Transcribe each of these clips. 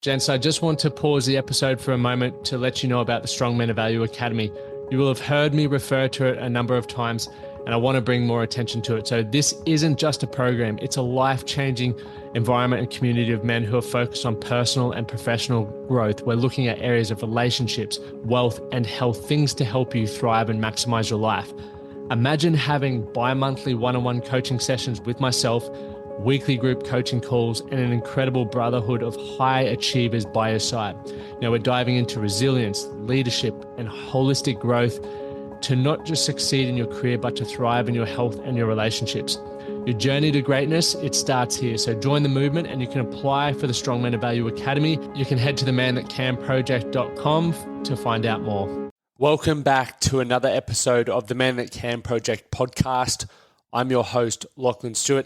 Gents, I just want to pause the episode for a moment to let you know about the Strong Men of Value Academy. You will have heard me refer to it a number of times, and I want to bring more attention to it. So this isn't just a program, it's a life-changing environment and community of men who are focused on personal and professional growth. We're looking at areas of relationships, wealth, and health, things to help you thrive and maximize your life. Imagine having bi-monthly one-on-one coaching sessions with myself, weekly group coaching calls, and an incredible brotherhood of high achievers by your side. Now we're diving into resilience, leadership, and holistic growth to not just succeed in your career, but to thrive in your health and your relationships. Your journey to greatness, it starts here. So join the movement and you can apply for the Strong Men of Value Academy. You can head to themanthatcanproject.com to find out more. Welcome back to another episode of the Man That Can Project podcast. I'm your host, Lachlan Stuart.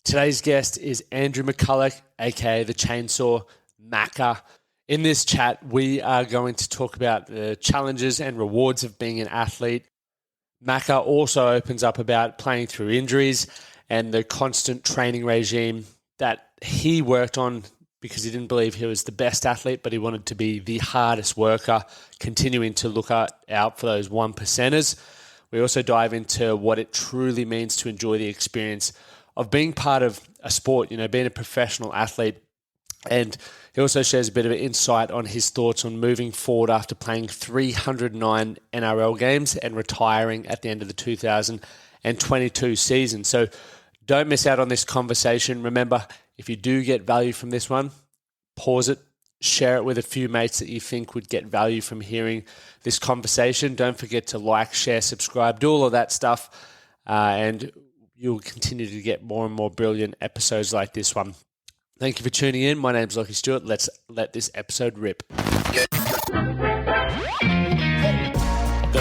Today's guest is Andrew Mccullough, aka the Chainsaw Macca. In this chat, we are going to talk about the challenges and rewards of being an athlete. Macca also opens up about playing through injuries and the constant training regime that he worked on because he didn't believe he was the best athlete, but he wanted to be the hardest worker, continuing to look out for those 1%ers. We also dive into what it truly means to enjoy the experience of being part of a sport, being a professional athlete. And he also shares a bit of an insight on his thoughts on moving forward after playing 309 NRL games and retiring at the end of the 2022 season. So don't miss out on this conversation. Remember, if you do get value from this one, pause it, share it with a few mates that you think would get value from hearing this conversation. Don't forget to like, share, subscribe, do all of that stuff. And you'll continue to get more and more brilliant episodes like this one. Thank you for tuning in. My name's Lachlan Stuart. Let's let this episode rip. The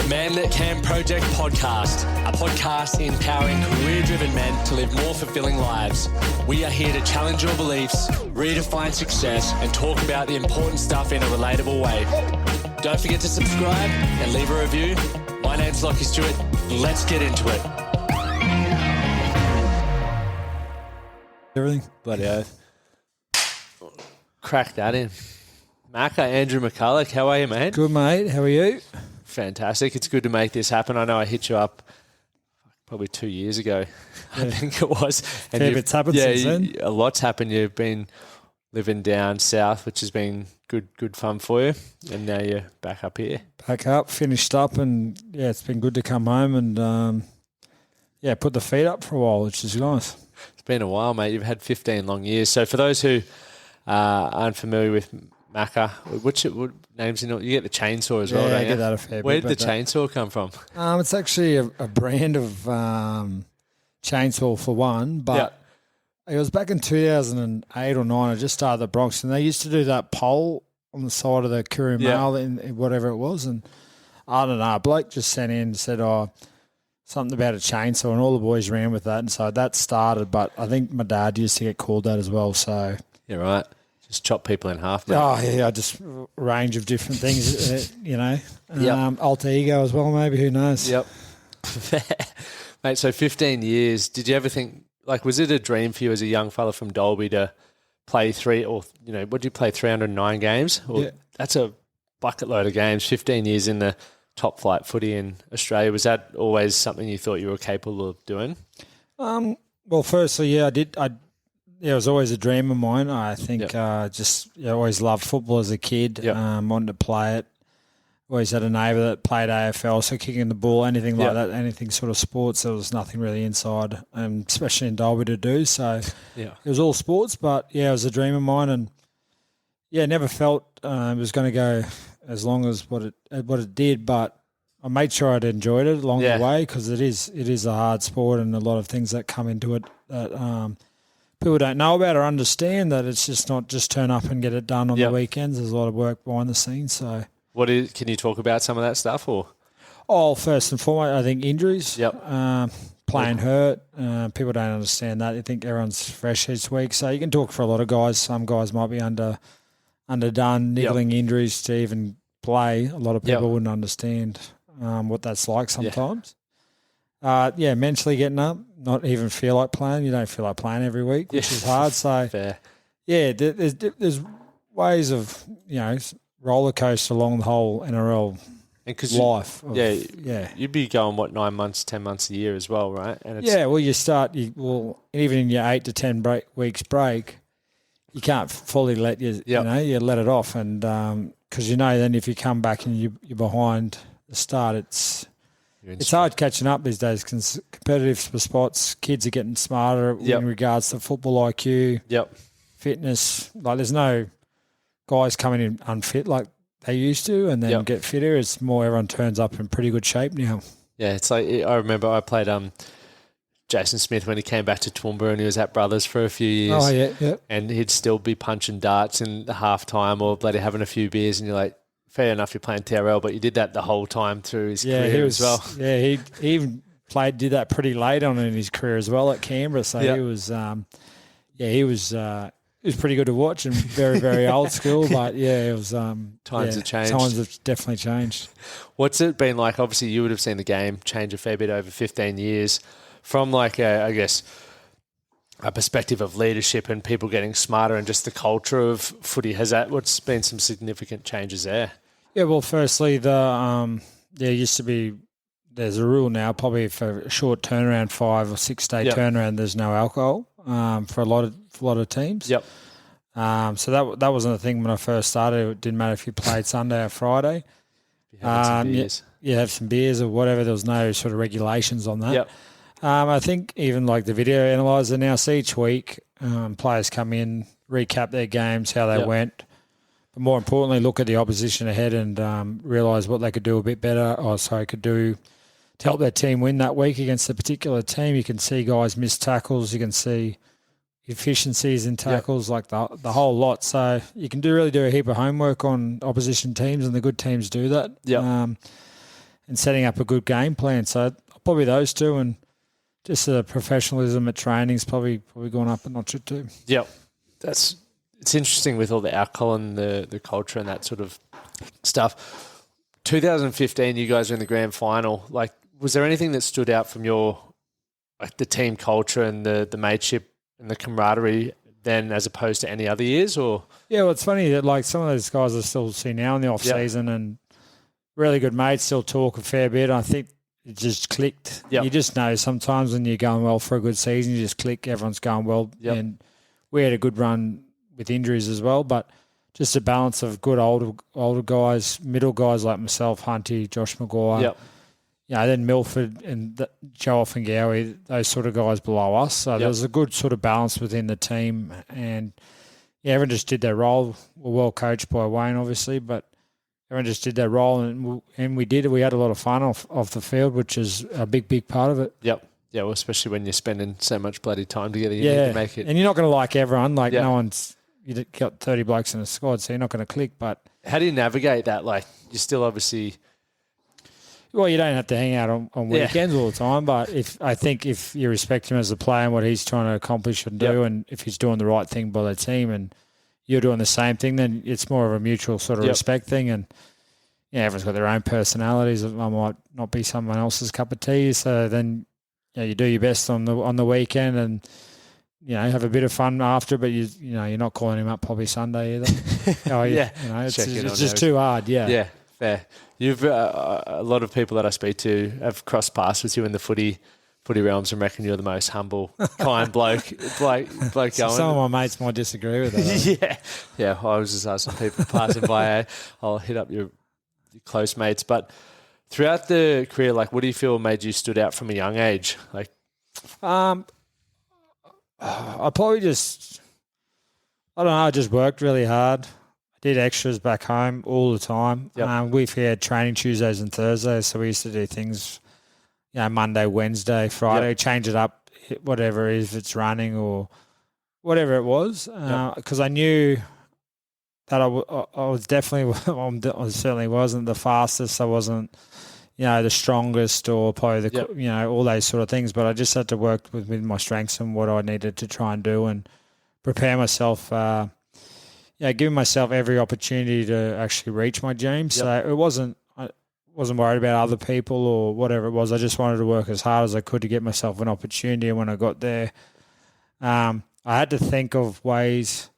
Man That Can Project podcast, a podcast empowering career-driven men to live more fulfilling lives. We are here to challenge your beliefs, redefine success, and talk about the important stuff in a relatable way. Don't forget to subscribe and leave a review. My name's Lachlan Stuart. Let's get into it. Everything. Bloody oath. Crack that in. Macca, Andrew Mccullough, how are you, mate? Good, mate. How are you? Fantastic. It's good to make this happen. I know I hit you up probably 2 years ago, I think it was. And fair bit's happened since then. A lot's happened. You've been living down south, which has been good fun for you. And now you're back up here. Back up, finished up, and it's been good to come home and put the feet up for a while, which is nice. It's been a while, mate. You've had 15 long years. So for those who aren't familiar with Macca, what names you get the chainsaw as well, don't you? I get that a fair bit. Where did the chainsaw come from? It's actually a brand of chainsaw for one, but it was back in 2008 or 9. I just started the Bronx, and they used to do that pole on the side of the Courier Mail in whatever it was, and I don't know, a bloke just sent in and said, something about a chainsaw, and all the boys ran with that, and so that started. But I think my dad used to get called that as well. So yeah, right. Just chop people in half, mate. Oh yeah, just a range of different things, alter ego as well, maybe. Who knows? Yep. Mate, so 15 years. Did you ever think, was it a dream for you as a young fella from Dalby to play what did you play, 309 games? That's a bucket load of games. 15 years in the top flight footy in Australia. Was that always something you thought you were capable of doing? Well, firstly, I did. It was always a dream of mine. I think always loved football as a kid. Wanted to play it. Always had a neighbour that played AFL, so kicking the ball, anything like that, anything sort of sports, there was nothing really inside, especially in Dalby to do. So it was all sports, but it was a dream of mine, and never felt it was going to go as long as what it did, but I made sure I'd enjoyed it along the way, because it is a hard sport, and a lot of things that come into it that people don't know about or understand, that it's just not just turn up and get it done on the weekends. There's a lot of work behind the scenes. So can you talk about some of that stuff? Or first and foremost, I think injuries. Playing hurt. People don't understand that. I think everyone's fresh each week, so you can talk for a lot of guys. Some guys might be underdone, niggling injuries to even play. A lot of people wouldn't understand what that's like sometimes. Mentally getting up, not even feel like playing. You don't feel like playing every week, which is hard. So, fair. There's ways of, roller coaster along the whole NRL life. You'd be going, 9 months, 10 months a year as well, right? And you start, even in your 8 to 10 weeks break, you can't fully let you let it off. And because then if you come back and you're behind the start, it's hard catching up these days because competitive spots, kids are getting smarter in regards to football IQ, fitness. Like there's no guys coming in unfit like they used to and then get fitter. It's more everyone turns up in pretty good shape now. Yeah, it's like I remember I played Jason Smith when he came back to Toowoomba and he was at Brothers for a few years. Oh, yeah. And he'd still be punching darts in the half time or bloody having a few beers and you're like, fair enough, you're playing TRL, but you did that the whole time through his career as well. Yeah, he even did that pretty late on in his career as well at Canberra. So he was, he was pretty good to watch and very, very old school. But it was times have changed. Times have definitely changed. What's it been like? Obviously, you would have seen the game change a fair bit over 15 years. From a perspective of leadership and people getting smarter and just the culture of footy, what's been some significant changes there? Yeah, well, firstly, there used to be, there's a rule now, probably for a short turnaround, 5 or 6 day turnaround, there's no alcohol for a lot of teams. Yep. So that wasn't a thing when I first started. It didn't matter if you played Sunday or Friday. You have some beers or whatever. There was no sort of regulations on that. Yep. I think even like the video analyzer now, so each week players come in, recap their games, how they went, but more importantly, look at the opposition ahead and realise what they could do a bit better could do to help their team win that week against a particular team. You can see guys miss tackles. You can see efficiencies in tackles, like the whole lot. So you can really do a heap of homework on opposition teams, and the good teams do that. And setting up a good game plan. So probably those two, and just the professionalism at training's probably gone up a notch or two. Yep. It's interesting with all the alcohol and the culture and that sort of stuff. 2015, you guys were in the grand final. Like, was there anything that stood out from your, like, the team culture and the mateship and the camaraderie then as opposed to any other years? Or well, it's funny that like some of those guys I still see now in the off season and really good mates, still talk a fair bit. I think it just clicked. You just know sometimes when you're going well for a good season, you just click. Everyone's going well, and we had a good run with injuries as well. But just a balance of good older guys, middle guys like myself, Hunty, Josh McGuire. Then Milford and Joe Offengowie, those sort of guys below us. So there was a good sort of balance within the team, and everyone just did their role. We're well coached by Wayne, obviously, but everyone just did their role, and we did. We had a lot of fun off the field, which is a big part of it. Yep. Yeah, well, especially when you're spending so much bloody time together, you need to make it. And you're not going to like everyone. Like no one's. You got 30 blokes in a squad, so you're not going to click. But how do you navigate that? Like, you're still obviously. Well, you don't have to hang out on weekends all the time, but I think if you respect him as a player and what he's trying to accomplish and do, and if he's doing the right thing by the team and you're doing the same thing, then it's more of a mutual sort of respect thing. And everyone's got their own personalities. I might not be someone else's cup of tea, so then you do your best on the weekend and have a bit of fun after. But you're not calling him up probably Sunday either. It's just too hard. Yeah, fair. You've a lot of people that I speak to have crossed paths with you in the footy realms and reckon you're the most humble, kind bloke going. Some of my mates might disagree with that. Yeah. I was just asking people passing by. I'll hit up your close mates. But throughout the career, like, what do you feel made you stood out from a young age? Like, I probably just, I don't know. I just worked really hard. Did extras back home all the time. We've had training Tuesdays and Thursdays, so we used to do things, Monday, Wednesday, Friday, change it up, whatever it is, if it's running or whatever it was, because I knew that I was definitely, I certainly wasn't the fastest. I wasn't, the strongest or probably all those sort of things, but I just had to work with my strengths and what I needed to try and do and prepare myself. Giving myself every opportunity to actually reach my dreams. So I wasn't worried about other people or whatever it was. I just wanted to work as hard as I could to get myself an opportunity. And when I got there, I had to think of ways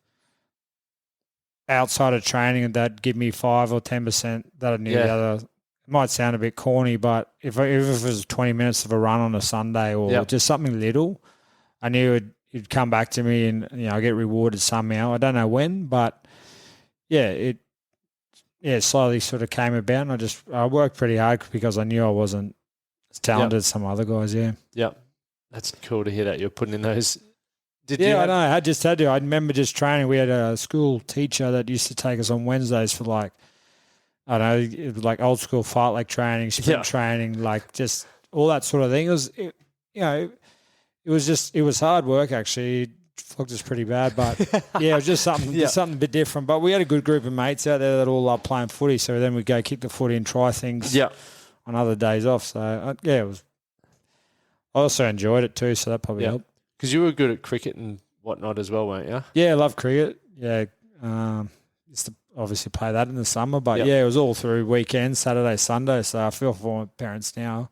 outside of training that'd give me 5 or 10% that I knew the other. It might sound a bit corny, but if it was 20 minutes of a run on a Sunday or just something little, I knew it'd come back to me and, I get rewarded somehow. I don't know when, but it slowly sort of came about, and I worked pretty hard because I knew I wasn't as talented as some other guys, Yep. That's cool to hear that you're putting in those. I know. I just had to. I remember just training. We had a school teacher that used to take us on Wednesdays for like old school fight like training, sprint training, like just all that sort of thing. It was hard work actually. It flogged us pretty bad, but it was just something a bit different. But we had a good group of mates out there that all loved playing footy, so then we'd go kick the footy and try things on other days off. So it was. I also enjoyed it too, so that probably helped. Because you were good at cricket and whatnot as well, weren't you? Yeah, I love cricket. Yeah, used to obviously play that in the summer, but it was all through weekends, Saturday, Sunday. So I feel for my parents now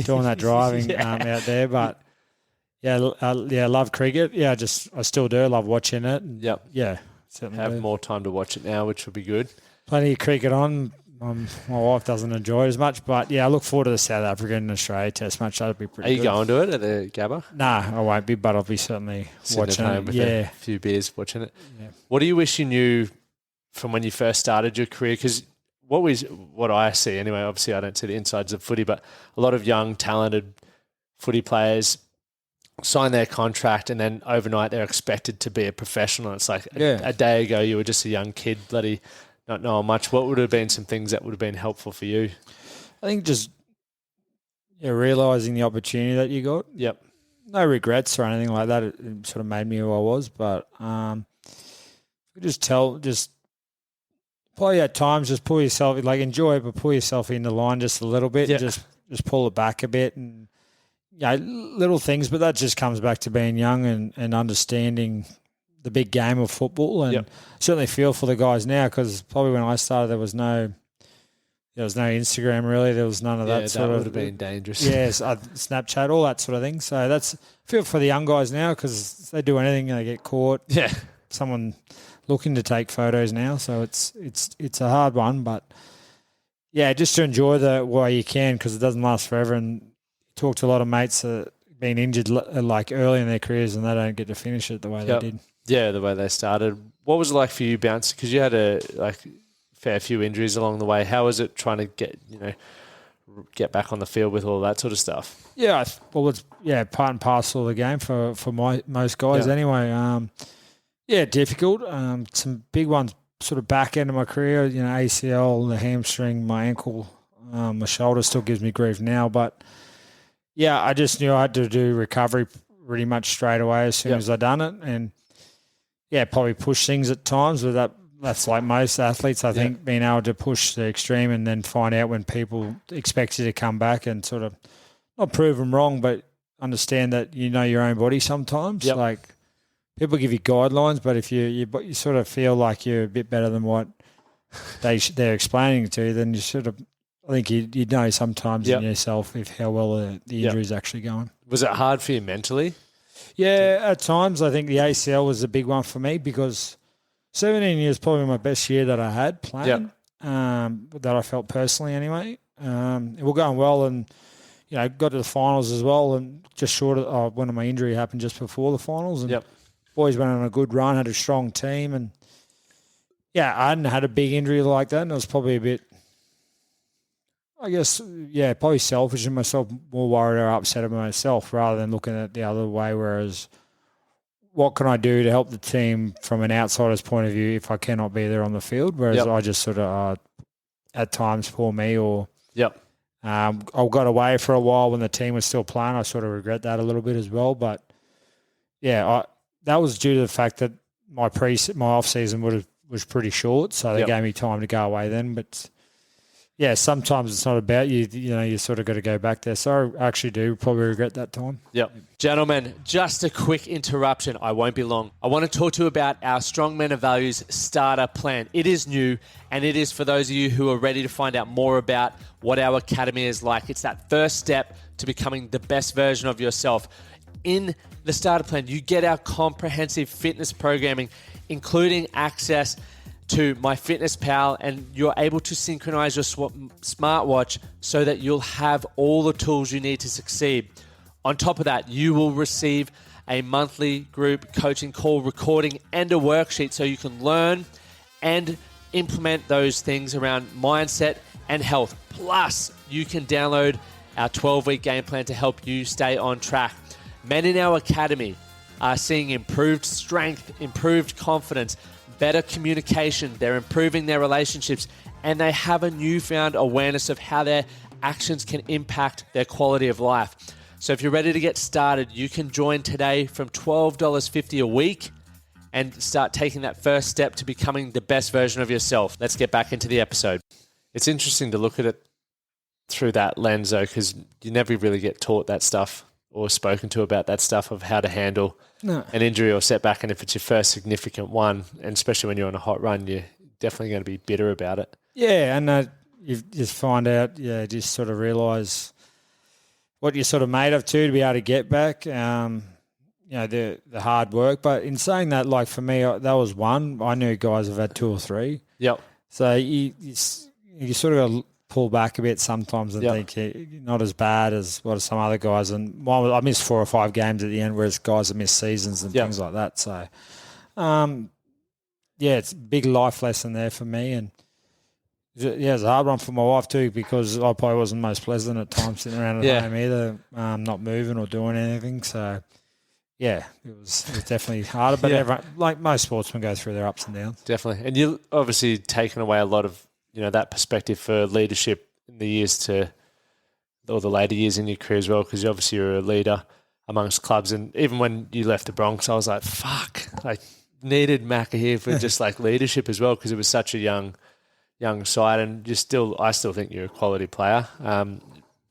doing that driving out there. But I love cricket. Yeah, I still do. I love watching it. And certainly have more time to watch it now, which would be good. Plenty of cricket on. My wife doesn't enjoy it as much, but I look forward to the South African and Australia Test match. That'll be pretty good. Are you going to it at the Gabba? Nah, I won't be, but I'll be certainly watching at home it. With a few beers watching it. Yeah. What do you wish you knew from when you first started your career? Because what I see anyway, obviously I don't see the insides of footy, but a lot of young, talented footy players sign their contract and then overnight they're expected to be a professional. It's like a day ago you were just a young kid, bloody not knowing much. What would have been some things that would have been helpful for you? I think just realising the opportunity that you got. Yep. No regrets or anything like that. It sort of made me who I was, but just probably at times just pull yourself, like enjoy it, but pull yourself in the line just a little bit and just pull it back a bit and little things, but that just comes back to being young and understanding the big game of football, and certainly feel for the guys now, because probably when I started there was no Instagram really, there was none of that sort of. That would have been dangerous. Yes, Snapchat, all that sort of thing. So that's feel for the young guys now, because if they do anything they get caught. Yeah, someone looking to take photos now, so it's a hard one, but just to enjoy the while you can, because it doesn't last forever. And talk to a lot of mates that have been injured like early in their careers and they don't get to finish it the way they did. Yeah, the way they started. What was it like for you, Bounce? Because you had a fair few injuries along the way. How was it trying to get back on the field with all that sort of stuff? Yeah, well, it's part and parcel of the game for most guys anyway. Difficult. Some big ones sort of back end of my career. ACL, the hamstring, my ankle, my shoulder still gives me grief now, but. Yeah, I just knew I had to do recovery pretty much straight away as soon as I done it, and probably push things at times. But that's like most athletes, I think, being able to push the extreme and then find out when people expect you to come back and sort of not prove them wrong, but understand that your own body sometimes. Yep. Like people give you guidelines, but if you sort of feel like you're a bit better than what they're explaining to you, then you sort of. I think you know sometimes in yourself how well the injury is actually going. Was it hard for you mentally? Yeah, at times. I think the ACL was a big one for me, because 17 years probably my best year that I had playing, that I felt personally anyway. It was going well, and got to the finals as well, and just short of when my injury happened just before the finals. And boys went on a good run, had a strong team, and I hadn't had a big injury like that, and it was probably a bit. I guess, probably selfish in myself, more worried or upset about myself rather than looking at the other way, whereas what can I do to help the team from an outsider's point of view if I cannot be there on the field, whereas I just sort of, at times, poor me, or I got away for a while when the team was still playing. I sort of regret that a little bit as well, but that was due to the fact that my off-season was pretty short, so they gave me time to go away then, but... Yeah, sometimes it's not about you. You sort of got to go back there. So I actually do probably regret that time. Yep. Gentlemen, just a quick interruption. I won't be long. I want to talk to you about our Strong Men of Values starter plan. It is new, and it is for those of you who are ready to find out more about what our academy is like. It's that first step to becoming the best version of yourself. In the starter plan, you get our comprehensive fitness programming, including access to MyFitnessPal, and you're able to synchronize your smartwatch so that you'll have all the tools you need to succeed. On top of that, you will receive a monthly group coaching call recording and a worksheet so you can learn and implement those things around mindset and health. Plus, you can download our 12-week game plan to help you stay on track. Men in our academy are seeing improved strength, improved confidence, better communication. They're improving their relationships, and they have a newfound awareness of how their actions can impact their quality of life. So if you're ready to get started, you can join today from $12.50 a week and start taking that first step to becoming the best version of yourself. Let's get back into the episode. It's interesting to look at it through that lens, though, because you never really get taught that stuff or spoken to about that stuff of how to handle an injury or setback. And if it's your first significant one, and especially when you're on a hot run, you're definitely going to be bitter about it. Yeah, and you just find out, just sort of realise what you're sort of made of to be able to get back, the hard work. But in saying that, like for me, that was one. I knew guys have had two or three. Yep. So you sort of got to pull back a bit sometimes and think you're not as bad as what some other guys. And I missed 4 or 5 games at the end, whereas guys have missed seasons and things like that. So, it's a big life lesson there for me. And it's a hard one for my wife too, because I probably wasn't most pleasant at times sitting around at home either, not moving or doing anything. So, it was definitely harder. But everyone, like most sportsmen, go through their ups and downs. Definitely. And you obviously taken away a lot of that perspective for leadership in the later years in your career as well, because obviously you're a leader amongst clubs. And even when you left the Bronx, I was like, fuck, I needed Macca here for just like leadership as well, because it was such a young side, and I still think you're a quality player.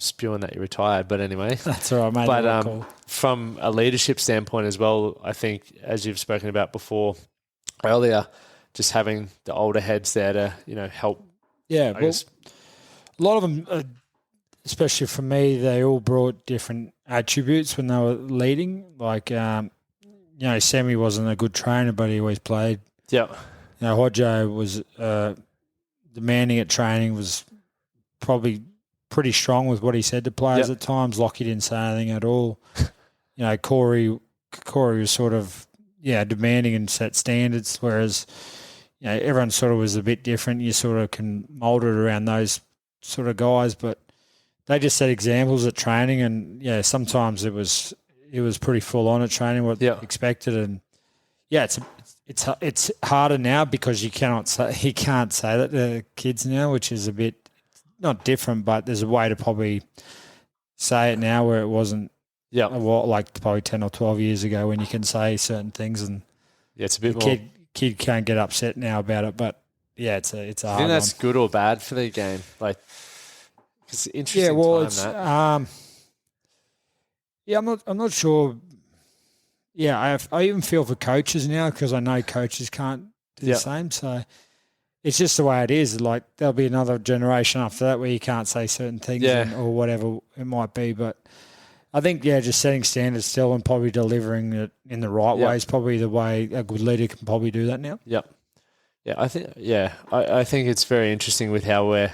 Spewing that you retired, but anyway. That's all right, mate. But from a leadership standpoint as well, I think, as you've spoken about before earlier, just having the older heads there to, help. Yeah, a lot of them, especially for me, they all brought different attributes when they were leading. Like, Sammy wasn't a good trainer, but he always played. Yeah. Hodjo was demanding at training, was probably pretty strong with what he said to players at times. Lockie didn't say anything at all. Corey was sort of, demanding and set standards, whereas, everyone sort of was a bit different. You sort of can mould it around those sort of guys, but they just set examples at training, and, sometimes it was pretty full on at training, what expected. And, it's harder now because you can't say that to kids now, which is a bit, not different, but there's a way to probably say it now where it wasn't like probably 10 or 12 years ago when you can say certain things, and it's a bit more. Kid can't get upset now about it, but it's a hard one. I think that's good or bad for the game. Like, it's an interesting time. I'm not sure. Yeah, I even feel for coaches now, because I know coaches can't do the same. So it's just the way it is. Like, there'll be another generation after that where you can't say certain things or whatever it might be. But I think, just setting standards still and probably delivering it in the right way is probably the way a good leader can probably do that now. Yep. Yeah, I think it's very interesting with how we're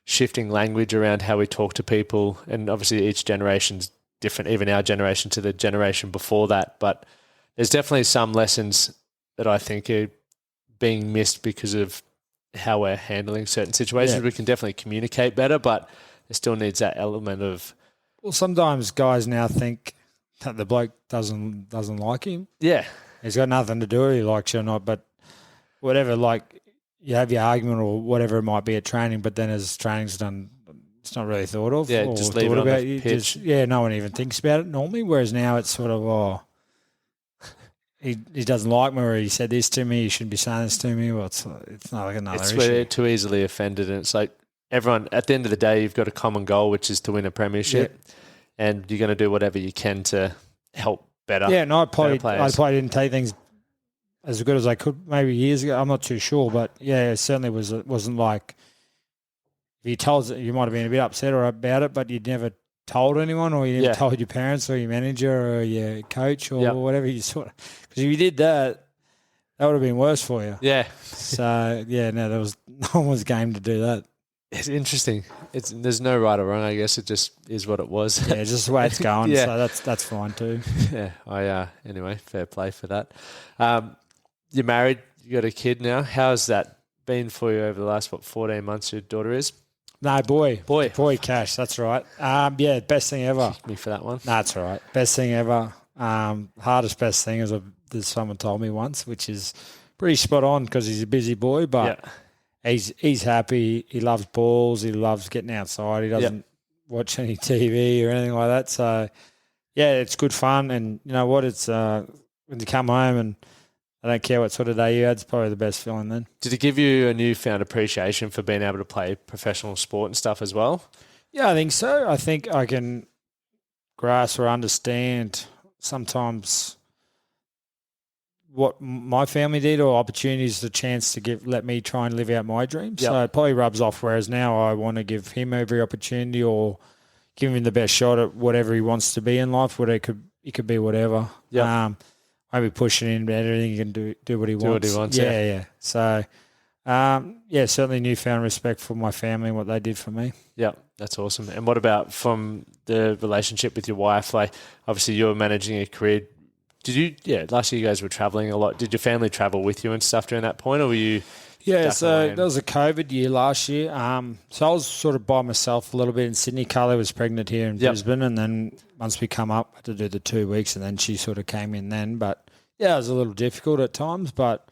shifting language around how we talk to people, and obviously each generation's different, even our generation to the generation before that. But there's definitely some lessons that I think are being missed because of how we're handling certain situations. We can definitely communicate better, but it still needs that element of. Well, sometimes guys now think that the bloke doesn't like him. Yeah, he's got nothing to do with he likes you or not. But whatever, like, you have your argument or whatever it might be at training, but then as training's done, it's not really thought of. Yeah, just leave it on the pitch. No one even thinks about it normally. Whereas now it's sort of, he doesn't like me, or he said this to me, he shouldn't be saying this to me. Well, it's not like another issue. We're too easily offended, and it's like everyone, at the end of the day, you've got a common goal, which is to win a premiership, and you're going to do whatever you can to help better. Yeah, and I probably didn't take things as good as I could maybe years ago. I'm not too sure, but it certainly wasn't like, if you told, you might have been a bit upset or about it, but you'd never told anyone, or you never told your parents or your manager or your coach or whatever. You sort of, because if you did that that would have been worse for you. Yeah. So, no one was game to do that. It's interesting. There's no right or wrong. I guess it just is what it was. Yeah, just the way it's going. Yeah. So that's fine too. Yeah. Anyway, fair play for that. You're married. You got a kid now. How's that been for you over the last 14 months? Your daughter is. No, boy, Cash. That's right. Best thing ever. Kick me for that one. No, that's all right. Best thing ever. Hardest best thing is someone told me once, which is pretty spot on because he's a busy boy, but. Yeah. He's happy. He loves balls. He loves getting outside. He doesn't watch any TV or anything like that. So, it's good fun. And you know what? It's when you come home and I don't care what sort of day you had, it's probably the best feeling then. Did it give you a newfound appreciation for being able to play professional sport and stuff as well? Yeah, I think so. I think I can grasp or understand sometimes what my family did or opportunities, the chance to let me try and live out my dreams. Yep. So it probably rubs off, whereas now I want to give him every opportunity or give him the best shot at whatever he wants to be in life, whether it could be whatever. Yeah. Maybe pushing him to everything he can do what he wants. Yeah. So, certainly newfound respect for my family and what they did for me. Yeah, that's awesome. And what about from the relationship with your wife? Like, obviously you're managing a career. Last year you guys were travelling a lot. Did your family travel with you and stuff during that point, or were you? Yeah, so that was a COVID year last year. So I was sort of by myself a little bit in Sydney. Carly was pregnant here in Brisbane, and then once we come up, I had to do the 2 weeks, and then she sort of came in then. But, it was a little difficult at times. But,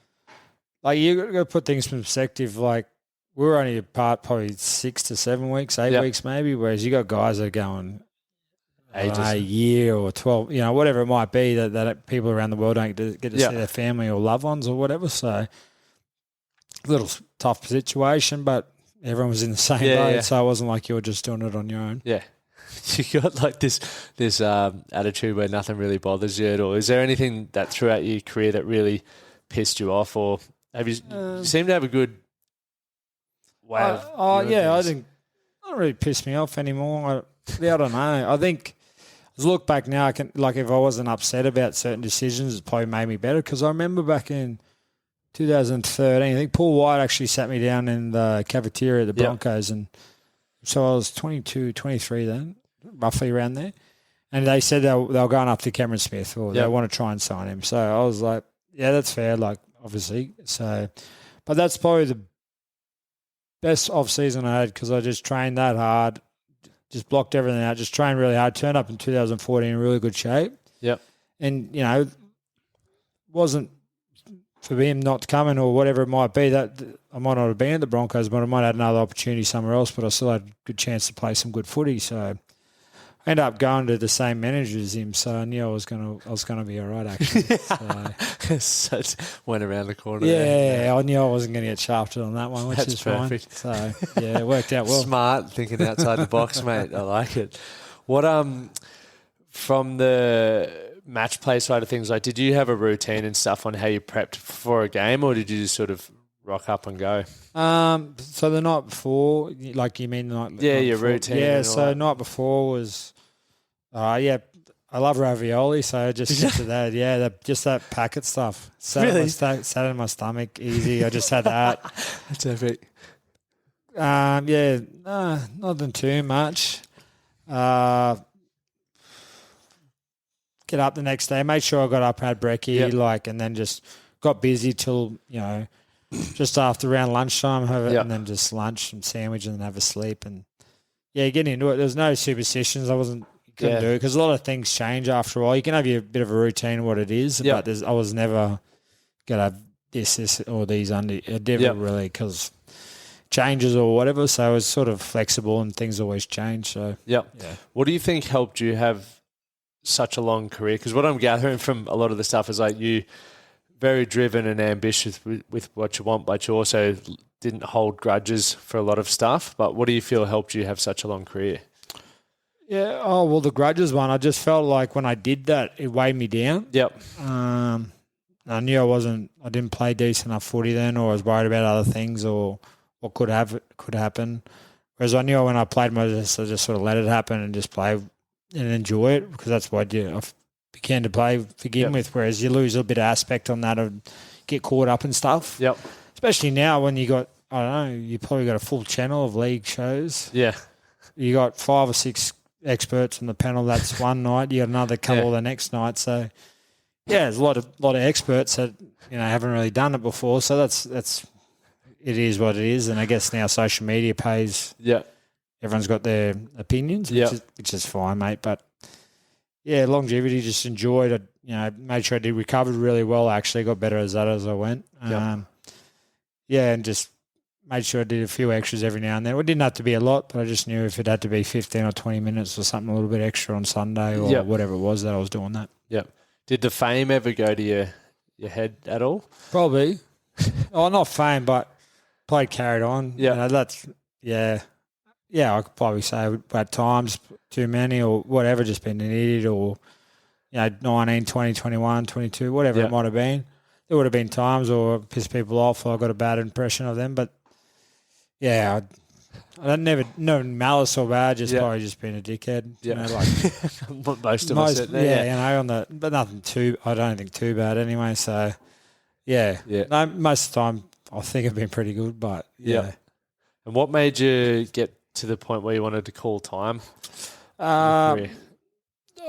you got to put things in perspective. We were only apart probably 6 to 7 weeks, 8 weeks maybe, whereas you got guys that are going – a year or 12, whatever it might be that people around the world don't get to see their family or loved ones or whatever. So a little tough situation, but everyone was in the same boat, so it wasn't like you were just doing it on your own. Yeah. You got this attitude where nothing really bothers you at all. Is there anything that throughout your career that really pissed you off, or have you seem to have a good way of I think it don't really piss me off anymore. I don't know. I think as I look back now, I can if I wasn't upset about certain decisions, it probably made me better. Because I remember back in 2013, I think Paul White actually sat me down in the cafeteria at the Broncos, and so I was 22, 23 then, roughly around there. And they said they were going up to Cameron Smith, or they want to try and sign him. So I was like, yeah, that's fair. Obviously, but that's probably the best off season I had because I just trained that hard. Just blocked everything out, just trained really hard, turned up in 2014 in really good shape. Yep. And, wasn't for him not coming or whatever it might be, that I might not have been at the Broncos, but I might have had another opportunity somewhere else, but I still had a good chance to play some good footy. So I ended up going to the same manager as him, so I knew I was gonna be all right, actually. So it went around the corner. Yeah, I knew I wasn't going to get shafted on that one, which is perfect. Fine. So it worked out well. Smart, thinking outside the box, mate. I like it. What from the match play side of things, did you have a routine and stuff on how you prepped for a game, or did you just sort of rock up and go? So the night before, you mean the night? Yeah, your routine. Yeah, so night before was, I love ravioli, so I just get to that. Yeah, just that packet stuff. Sat in my stomach, easy. I just had that. That's epic. Nothing too much. Get up the next day. Made sure I got up, had brekkie, and then just got busy till just after around lunchtime, and then just lunch and sandwich, and then have a sleep, and get into it. There's no superstitions. Couldn't do it because a lot of things change after a while. You can have a bit of a routine, what it is, but I was never gonna have this or these under. It never really because changes or whatever. So I was sort of flexible, and things always change. So What do you think helped you have such a long career? Because what I'm gathering from a lot of the stuff is you very driven and ambitious with what you want, but you also didn't hold grudges for a lot of stuff. But what do you feel helped you have such a long career? Yeah, the grudges one, I just felt like when I did that, it weighed me down. Yep. I knew I didn't play decent enough footy then, or I was worried about other things or what could happen. Whereas I knew when I played I just sort of let it happen and just play and enjoy it, because that's what I began to play to begin with. Whereas you lose a bit of aspect on that of get caught up in stuff. Yep. Especially now when you got, I don't know, you probably got a full channel of league shows. Yeah. You got 5 or 6 experts on the panel. That's one night. You got another couple the next night. So yeah, there's a lot of experts that haven't really done it before. So that's it is what it is. And I guess now social media pays. Yeah. Everyone's got their opinions, which is fine, mate. But yeah, longevity. Just enjoyed it. Made sure I did recovered really well. Actually, got better as I went. And just made sure I did a few extras every now and then. It didn't have to be a lot, but I just knew if it had to be 15 or 20 minutes or something a little bit extra on Sunday or whatever it was that I was doing that. Yep. Did the fame ever go to your head at all? Probably. Not fame, but played carried on. Yeah. I could probably say at times too many or whatever, just been an idiot or 19, 20, 21, 22, whatever it might have been. There would have been times or pissed people off or I got a bad impression of them. But, I never malice or bad, probably just being a dickhead. Yeah. Most of us. But nothing I don't think too bad anyway. So, no, most of the time I think I've been pretty good, but, And what made you get to the point where you wanted to call time? I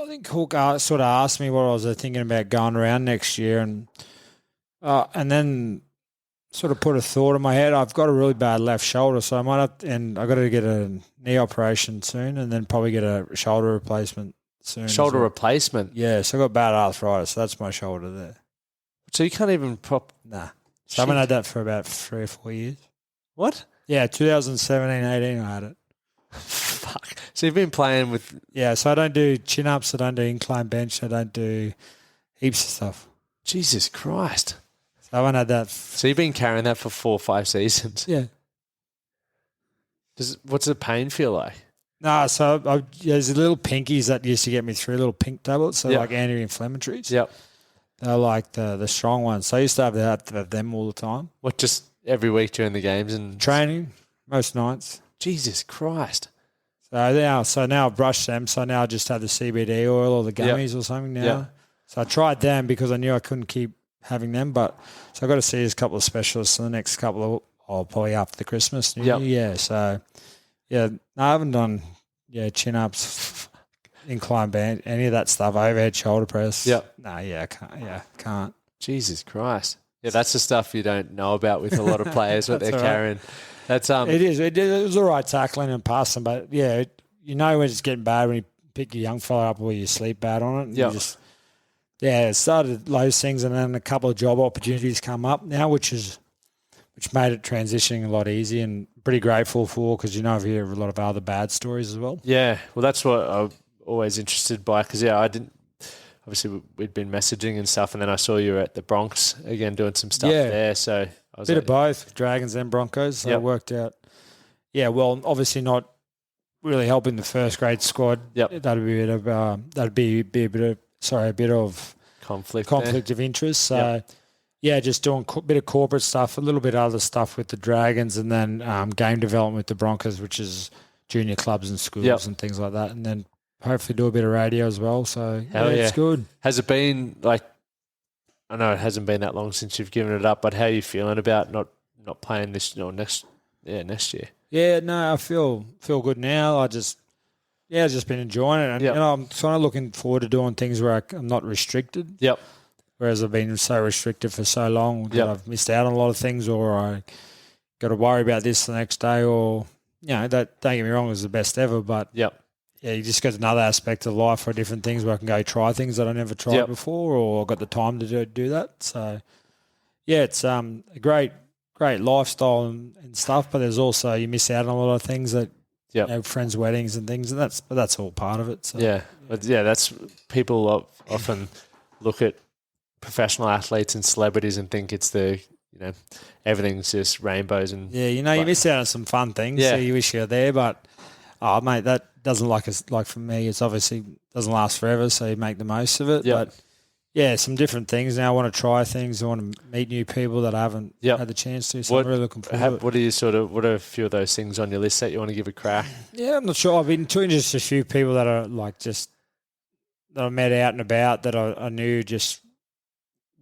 think Hook sort of asked me what I was thinking about going around next year, and then sort of put a thought in my head. I've got a really bad left shoulder, so I might have, and I got to get a knee operation soon, and then probably get a shoulder replacement soon. Shoulder replacement? Yeah, so I got bad arthritis, so that's my shoulder there. So you can't even prop? Nah. So I haven't had that for about 3 or 4 years. What? Yeah, 2017, 18 I had it. Fuck. So you've been playing with... Yeah, so I don't do chin-ups, I don't do incline bench, I don't do heaps of stuff. Jesus Christ. So I haven't had that. So you've been carrying that for 4 or 5 seasons? Yeah. What's the pain feel like? No, so there's little pinkies that used to get me through, little pink tablets, so like anti-inflammatories. Yep. They're like the strong ones. So I used to have them all the time. What, just every week during the games and training, most nights. Jesus Christ! So now I've brushed them. So now I just have the CBD oil or the gummies or something now. Yep. So I tried them because I knew I couldn't keep having them. But so I got to see a couple of specialists in the next couple of probably after the Christmas New Year. Yeah. So no, I haven't done chin ups, incline band, any of that stuff. Overhead shoulder press. Yep. No, I can't. Jesus Christ. Yeah, that's the stuff you don't know about with a lot of players, what they're carrying. That's It is. It was all right tackling and passing, but when it's getting bad when you pick your young fella up or you sleep bad on it. And it started those things, and then a couple of job opportunities come up now, which made it transitioning a lot easier, and pretty grateful for because I've heard a lot of other bad stories as well. Yeah, well, that's what I'm always interested by because I didn't. Obviously, we'd been messaging and stuff, and then I saw you were at the Bronx again doing some stuff there. So I was bit of both, Dragons and Broncos. So it worked out. Yeah, well, obviously not really helping the first grade squad. Yep. That'd be a bit of conflict of interest. So just doing a bit of corporate stuff, a little bit of other stuff with the Dragons, and then game development with the Broncos, which is junior clubs and schools and things like that, and then hopefully do a bit of radio as well. So it's good. Has it been I know it hasn't been that long since you've given it up, but how are you feeling about not playing this next year? Yeah, no, I feel good now. I've just been enjoying it, and I'm kind of looking forward to doing things where I'm not restricted. Yep. Whereas I've been so restricted for so long that I've missed out on a lot of things, or I got to worry about this the next day, or that don't get me wrong, it was the best ever, but you just got another aspect of life for different things where I can go try things that I never tried before, or I got the time to do that. So, it's a great lifestyle and stuff, but there's also you miss out on a lot of things that friends' weddings and things, and that's all part of it. So. That's people often look at professional athletes and celebrities and think it's everything's just rainbows and you miss out on some fun things. So you wish you were there, but mate, that doesn't like for me. It's obviously doesn't last forever, so you make the most of it. But some different things now. I want to try things. I want to meet new people that I haven't had the chance to. So I'm really looking forward to it. What are a few of those things on your list that you want to give a crack? Yeah, I'm not sure. I've been talking to just a few people that are that I met out and about that I knew just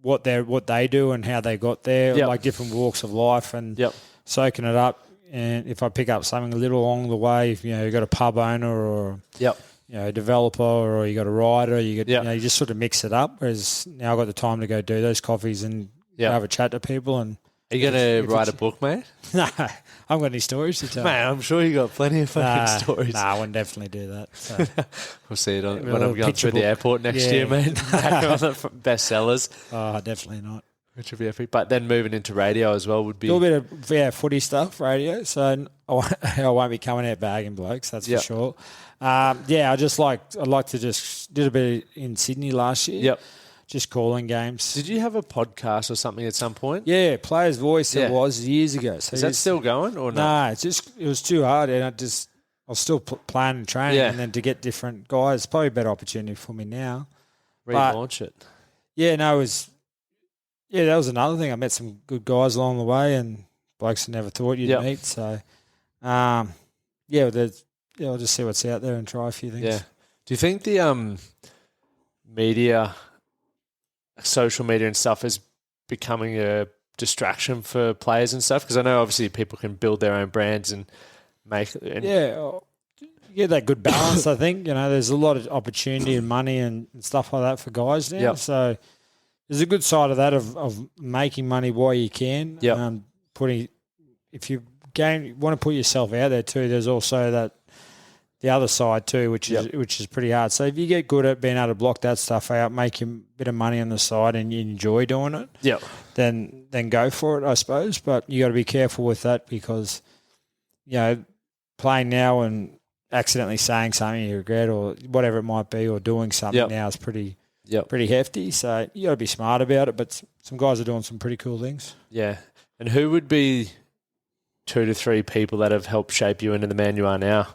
what they do and how they got there, like different walks of life, and soaking it up. And if I pick up something a little along the way, if you've got a pub owner or a developer, or you got a rider, you just sort of mix it up. Whereas now I've got the time to go do those coffees and have a chat to people. And are you going to write a book, mate? No, I haven't got any stories to tell. Man, I'm sure you got plenty of fucking stories. I wouldn't definitely do that. So. We'll see it when I'm going through the airport next year, mate. Back on the bestsellers. Oh, definitely not. Which would be epic. But then moving into radio as well would be... A little bit of footy stuff, radio. So I won't be coming out bagging blokes, that's for sure. I'd like to just did a bit in Sydney last year. Yep. Just calling games. Did you have a podcast or something at some point? Yeah, Player's Voice it was years ago. So is that still going or not? No, it was too hard, and I was still playing and training, and then to get different guys, it's probably a better opportunity for me now. Relaunch it. Yeah, no, it was. Yeah, that was another thing. I met some good guys along the way, and blokes I never thought you'd meet. So, I'll just see what's out there and try a few things. Yeah. Do you think the media, social media and stuff is becoming a distraction for players and stuff? Because I know obviously people can build their own brands and make it. Yeah, that good balance, I think. There's a lot of opportunity and money and stuff like that for guys now. Yep. So there's a good side of that of making money while you can. Yep. If you want to put yourself out there too, there's also the other side too, which is pretty hard. So if you get good at being able to block that stuff out, make you a bit of money on the side, and you enjoy doing it, then go for it, I suppose. But you got to be careful with that because playing now and accidentally saying something you regret or whatever it might be, or doing something now is pretty hefty. So you got to be smart about it. But some guys are doing some pretty cool things. Yeah. And who would be 2 to 3 people that have helped shape you into the man you are now?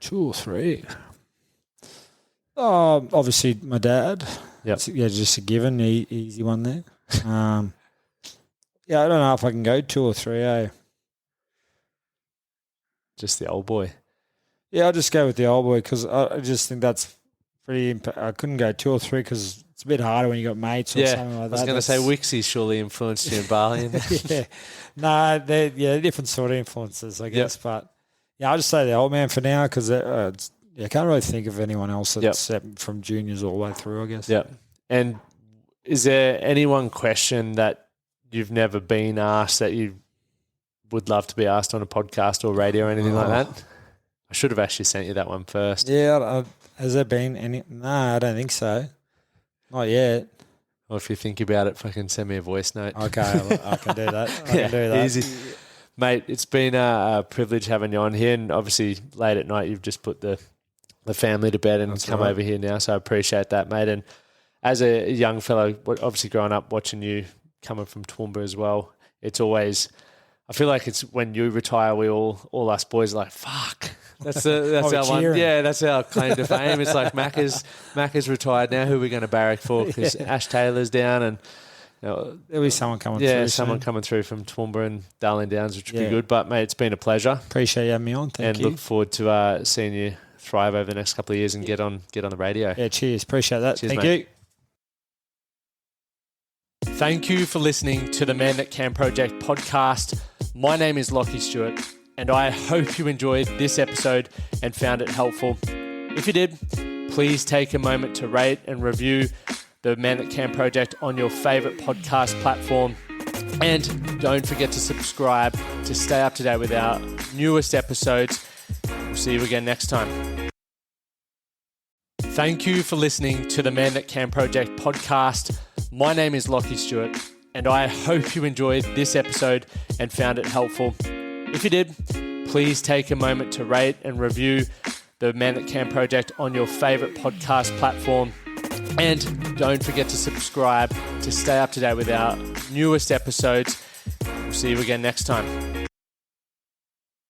2 or 3. Obviously my dad. Yep. Just a given, easy one there. I don't know if I can go 2 or 3. Just the old boy. Yeah, I'll just go with the old boy because I just think that's pretty. I couldn't go 2 or 3 because it's a bit harder when you got mates or something like that. I was going to say Wixie surely influenced you in Bali. They're different sort of influences, I guess. Yep. But I'll just say the old man for now because I can't really think of anyone else that's from juniors all the way through, I guess. Yeah. And is there any one question that you've never been asked that you would love to be asked on a podcast or radio or anything like that? I should have actually sent you that one first. Yeah, has there been any? No, I don't think so. Not yet. Well, if you think about it, fucking send me a voice note. Okay, I can do that. I can do that. Easy. Mate, it's been a privilege having you on here, and obviously late at night you've just put the family to bed and come over here now, so I appreciate that, mate. And as a young fellow, obviously growing up watching you coming from Toowoomba as well, it's always... I feel like it's when you retire, we all us boys are like, fuck. That's our one. Yeah, that's our claim to fame. It's like Macca's retired now. Who are we going to barrack for? Because Ash Taylor's down, and there'll be someone coming through. Yeah, someone coming through from Toowoomba and Darling Downs, which would be good. But mate, it's been a pleasure. Appreciate you having me on. Thank you. And look forward to seeing you thrive over the next couple of years and get on the radio. Yeah, cheers. Appreciate that. Cheers, Thank mate. you. Thank you for listening to the Man That Can Project podcast. My name is Lachlan Stuart, and I hope you enjoyed this episode and found it helpful. If you did, please take a moment to rate and review the Man That Can Project on your favourite podcast platform. And don't forget to subscribe to stay up to date with our newest episodes. We'll see you again next time. Thank you for listening to the Man That Can Project podcast. My name is Lachlan Stuart, and I hope you enjoyed this episode and found it helpful. If you did, please take a moment to rate and review the Man That Can Project on your favourite podcast platform. And don't forget to subscribe to stay up to date with our newest episodes. We'll see you again next time.